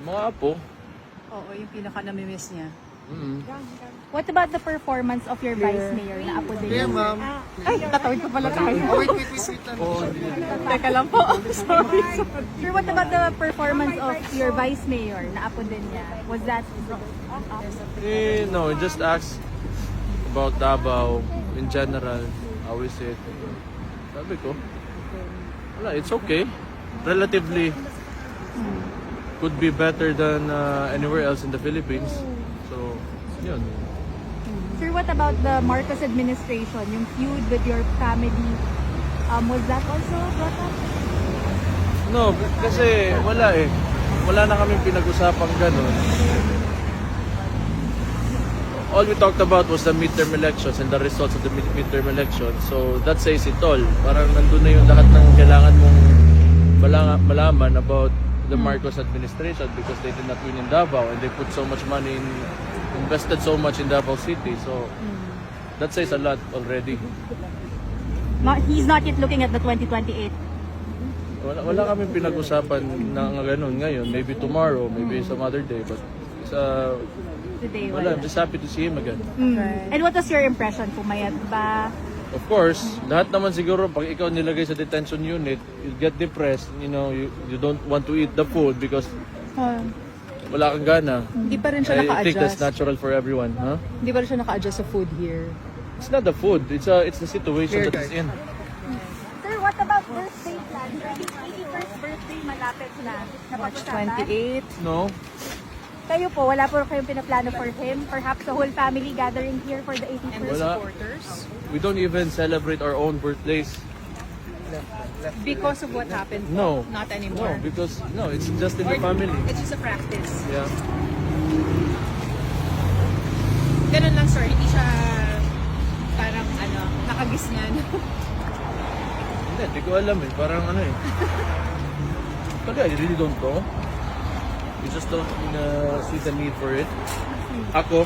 Mga apo. Oo, yung pinaka-namimiss niya. What about the performance of your vice mayor na apo din? Yeah, ma'am. Ay, tatawid pa pala tayo. Oh, wait. Oo, Teka lang po. Sorry. Sir, what about the performance of your vice mayor na apo din niya? Was that no, just ask about Davao in general. How is it? Sabi ko, wala, it's okay. Relatively, could be better than anywhere else in the Philippines. So, yun. Sir, what about the Marcos administration, yung feud with your family? Was that also brought up? No, kasi wala eh. Wala na kaming pinag-usapang ganun. All we talked about was the midterm elections and the results of the midterm elections. So that says it all. Parang nandun na yung lahat ng kailangan mong malaman about the Marcos administration because they did not win in Davao and they put so much money in, invested so much in Davao City. So that says a lot already. He's not yet looking at the 2028. Wala kaming pinag-usapan na ganun ngayon. Maybe tomorrow, maybe some other day. But Today, wala, I'm just happy to see him again. And what was your impression? Pumayat ba? Of course, lahat naman siguro pag ikaw nilagay sa detention unit, you get depressed, you know, you don't want to eat the food because wala kang gana. Hindi pa rin siya I think that's naka-adjust. natural for everyone, huh? Hindi pa rin siya naka-adjust sa food here. It's not the food, it's the situation that it's in. Sir, what about birthday plans? His 81st birthday malapit na. March Napag-usapan? 28. No? Kayo po, wala po kayong pinaplano for him? Perhaps the whole family gathering here for the 81st? Wala. Supporters. We don't even celebrate our own birthdays. Because of what happened? No. Not No, anymore. because it's just in the family. It's just a practice. Yeah. Ganun lang, sir. Hindi siya parang nakagisnan. Hindi ko alam eh. Parang ano eh. Talaga, I really don't know. You just don't see the need for it. Ako,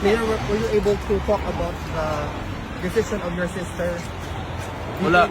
Mayor, were you able to talk about the decision of your sister? wala.